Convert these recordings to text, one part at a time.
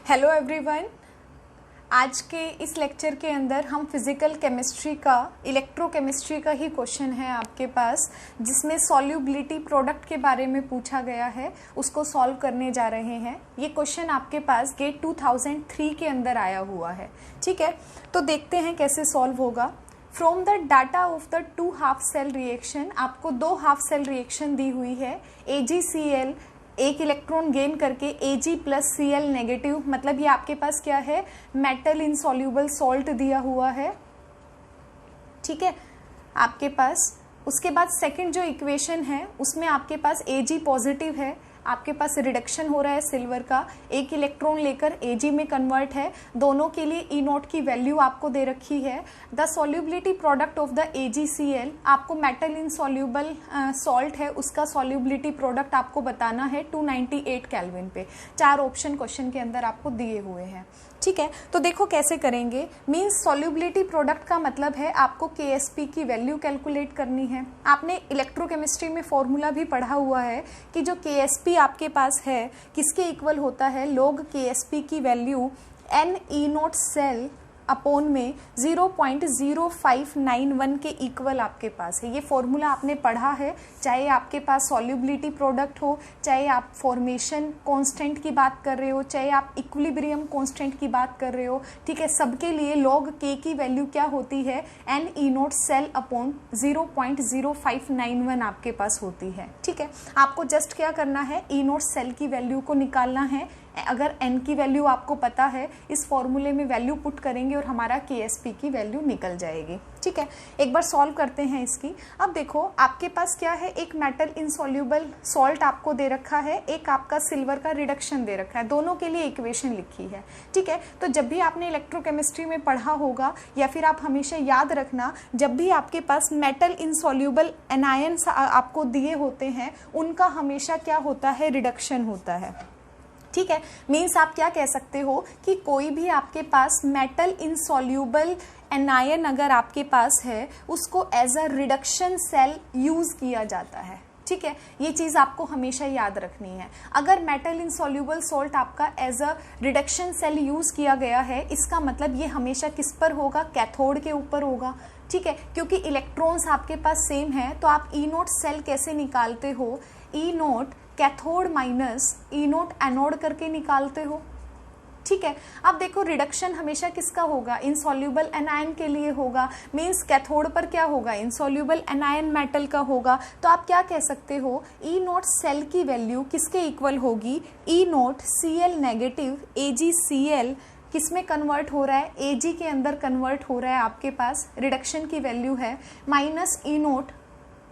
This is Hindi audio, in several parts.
Hello everyone. आज के इस लेक्चर के अंदर हम फिज़िकल केमिस्ट्री का इलेक्ट्रोकेमिस्ट्री का ही क्वेश्चन है आपके पास, जिसमें सॉल्युबिलिटी प्रोडक्ट के बारे में पूछा गया है, उसको सॉल्व करने जा रहे हैं। ये क्वेश्चन आपके पास गेट 2003 के अंदर आया हुआ है। ठीक है, तो देखते हैं कैसे सॉल्व होगा। From the data of the 2 half cell reaction, आपको 2 हाफ सेल रिएक्शन दी हुई है। AgCl एक इलेक्ट्रॉन गेन करके Ag प्लस Cl नेगेटिव, मतलब ये आपके पास क्या है, मेटल इनसॉल्यूबल सॉल्ट दिया हुआ है। ठीक है, आपके पास उसके बाद सेकंड जो इक्वेशन है उसमें आपके पास Ag पॉजिटिव है, आपके पास रिडक्शन हो रहा है सिल्वर का, एक इलेक्ट्रॉन लेकर Ag में कन्वर्ट है। दोनों के लिए E0 की वैल्यू आपको दे रखी है। The solubility product of the AgCl, आपको मेटल इनसॉल्यूबल सॉल्ट है, उसका सॉल्युबिलिटी प्रोडक्ट आपको बताना है 298 केल्विन पे। 4 ऑप्शन क्वेश्चन के अंदर आपको दिए हुए हैं। ठीक है, तो देखो कैसे करेंगे। मींस सॉल्युबिलिटी प्रोडक्ट का मतलब है आपको KSP की वैल्यू कैलकुलेट करनी है। आपने इलेक्ट्रोकेमिस्ट्री में फॉर्मूला भी पढ़ा हुआ है कि जो KSP आपके पास है किसके इक्वल होता है, log KSP की वैल्यू NE0 सेल अपॉन में 0.0591 के इक्वल आपके पास है। ये फॉर्मूला आपने पढ़ा है, चाहे आपके पास सॉल्युबिलिटी प्रोडक्ट हो, चाहे आप फॉर्मेशन कांस्टेंट की बात कर रहे हो, चाहे आप इक्विलिब्रियम कांस्टेंट की बात कर रहे हो। ठीक है, सबके लिए log K की वैल्यू क्या होती है, NE0 सेल अपॉन 0.0591 आपके पास होती है। ठीक है, आपको जस्ट क्या करना है, E0 सेल की वैल्यू को निकालना है। अगर n की वैल्यू आपको पता है, इस फॉर्मूले में वैल्यू पुट करेंगे और हमारा KSP की वैल्यू निकल जाएगी। ठीक है, एक बार सॉल्व करते हैं इसकी। अब देखो आपके पास क्या है, एक मेटल इनसॉल्यूबल सॉल्ट आपको दे रखा है, एक आपका सिल्वर का रिडक्शन दे रखा है, दोनों के लिए इक्वेशन लिखी है। ठीक है, तो जब भी आपने इलेक्ट्रोकेमिस्ट्री में पढ़ा होगा या फिर आप हमेशा याद रखना, जब भी आपके पास मेटल इनसॉल्यूबल एनायंस आपको दिए होते हैं, उनका हमेशा क्या होता है, रिडक्शन होता है। ठीक है, मीन्स आप क्या कह सकते हो कि कोई भी आपके पास मेटल इनसॉल्यूबल एनायन अगर आपके पास है, उसको as a reduction cell use किया जाता है। ठीक है, ये चीज आपको हमेशा याद रखनी है। अगर मेटल इनसॉल्यूबल सॉल्ट आपका as a reduction cell use किया गया है, इसका मतलब ये हमेशा किस पर होगा, कैथोड के ऊपर होगा। ठीक है, क्योंकि इलेक्ट्रॉन्स आपके पास सेम है, तो आप E0 सेल कैसे निकालते हो, E0 cathode minus E0 anode करके निकालते हो। ठीक है, अब देखो रिडक्शन हमेशा किसका होगा, इनसॉल्यूबल एनायन के लिए होगा। मींस कैथोड पर क्या होगा, इनसॉल्यूबल एनायन मेटल का होगा। तो आप क्या कह सकते हो, E0 सेल की वैल्यू किसके इक्वल होगी, E0 Cl नेगेटिव AgCl किस में कन्वर्ट हो रहा है, Ag के अंदर कन्वर्ट हो रहा है, आपके पास रिडक्शन की वैल्यू है, माइनस E0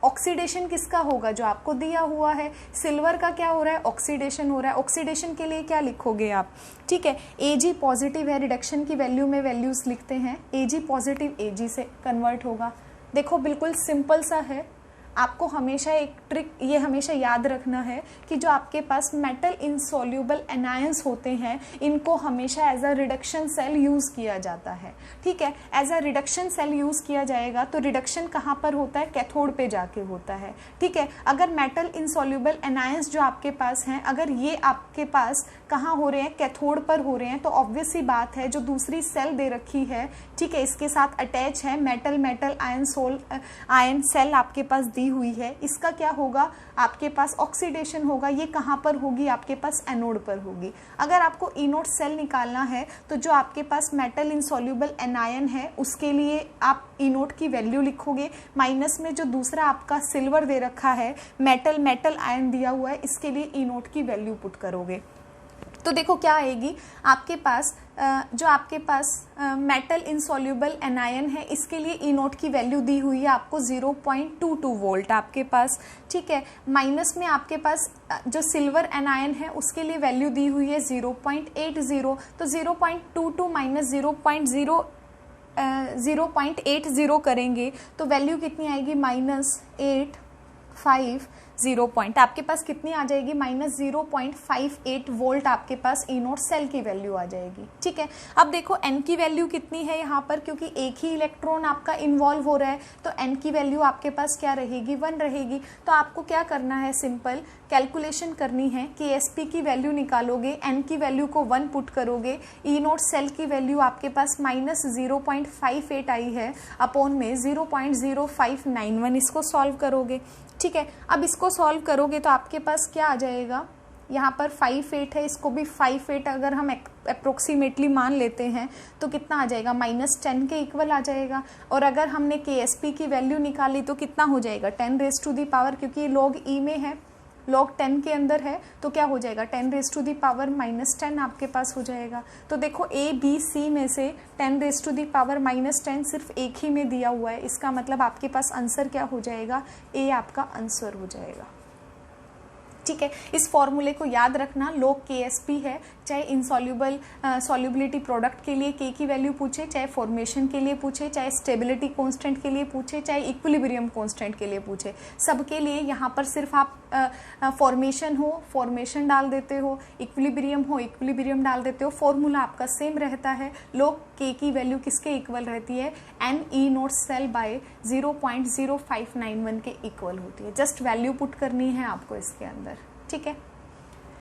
ऑक्सीडेशन किसका होगा, जो आपको दिया हुआ है, सिल्वर का क्या हो रहा है, ऑक्सीडेशन हो रहा है। ऑक्सीडेशन के लिए क्या लिखोगे आप, ठीक है, Ag पॉजिटिव है, रिडक्शन की वैल्यू में वैल्यूज लिखते हैं, Ag पॉजिटिव Ag से कन्वर्ट होगा। देखो बिल्कुल सिंपल सा है। आपको हमेशा एक ट्रिक ये हमेशा याद रखना है कि जो आपके पास मेटल इनसॉल्यूबल एनायंस होते हैं, इनको हमेशा as a reduction cell use किया जाता है। ठीक है, as a reduction cell use किया जाएगा तो रिडक्शन कहाँ पर होता है, कैथोड पे जाके होता है। ठीक है, अगर मेटल इनसॉल्यूबल एनायंस जो आपके पास हैं, अगर ये आपके पास कहाँ हो रहे हैं, कैथोड पर हो रहे हैं, तो ऑब्वियस सी बात है जो दूसरी सेल दे रखी है, ठीक है, इसके साथ अटैच है मेटल मेटल आयन सेल आपके पास दी हुई है, इसका क्या होगा, आपके पास ऑक्सीडेशन होगा। ये कहाँ पर होगी, आपके पास एनोड पर होगी। अगर आपको E0 सेल निकालना है तो जो आपके पास मेटल इनसॉल्यूबल एनायन है, उसके लिए आप E0 की वैल्यू लिखोगे, माइनस में जो दूसरा आपका सिल्वर दे रखा है, मेटल मेटल आयन दिया हुआ है, इसके लिए E0 की वैल्यू पुट करोगे। तो देखो क्या आएगी, आपके पास जो आपके पास मेटल इनसॉल्यूबल एनायन है, इसके लिए E0 की वैल्यू दी हुई है आपको 0.22 वोल्ट आपके पास। ठीक है, माइनस में आपके पास जो सिल्वर एनायन है उसके लिए वैल्यू दी हुई है 0.80। तो 0.22 माइनस 0.80 करेंगे तो वैल्यू कितनी आएगी, -850 0 पॉइंट, आपके पास कितनी आ जाएगी, -0.58 वोल्ट आपके पास ई नोट सेल की वैल्यू आ जाएगी। ठीक है, अब देखो n की वैल्यू कितनी है यहाँ पर, क्योंकि एक ही इलेक्ट्रॉन आपका इन्वॉल्व हो रहा है तो n की वैल्यू आपके पास क्या रहेगी, 1 रहेगी। तो आपको क्या करना है, सिंपल कैलकुलेशन करनी है, KSP की वैल्यू निकालोगे, n की वैल्यू को 1 पुट करोगे, ई नोट सेल की वैल्यू आपके पास -0.58 आई है, अपॉन में 0.0591, इसको सॉल्व करोगे। ठीक है, अब इसको सॉल्व करोगे तो आपके पास क्या आ जाएगा, यहाँ पर 58 है, इसको भी 58 अगर हम अप्रोक्सीमेटली मान लेते हैं तो कितना आ जाएगा, -10 के इक्वल आ जाएगा। और अगर हमने KSP की वैल्यू निकाली तो कितना हो जाएगा, 10 रेज़ टू दी पावर, क्योंकि log E में है, log 10 के अंदर है, तो क्या हो जाएगा, 10 रेज़ टू दी पावर -10 आपके पास हो जाएगा। तो देखो A B C में से 10 रेज़ टू दी पावर -10 सिर्फ एक ही में दिया हुआ है, इसका मतलब आपके पास आंसर क्या हो जाएगा, A आपका आंसर हो जाएगा। ठीक है, इस फॉर्मूले को याद रखना, log KSP है, चाहे इनसॉल्युबल सॉल्युबिलिटी प्रोडक्ट के लिए K की वैल्यू पूछे, चाहे फॉर्मेशन के लिए पूछे, चाहे स्टेबिलिटी कांस्टेंट के लिए पूछे, चाहे इक्विलिब्रियम कांस्टेंट के लिए पूछे, सबके लिए यहाँ पर सिर्फ आप फॉर्मेशन हो फॉर्मेशन डाल देते हो, इक्विलिब्रियम हो इक्विलिब्रियम डाल देते हो, फॉर्मूला आपका सेम रहता है। log K की वैल्यू किसके इक्वल रहती है, n ई नोट सेल बाय 0.0591 के इक्वल होती है। जस्ट वैल्यू पुट करनी है आपको इसके अंदर। ठीक है।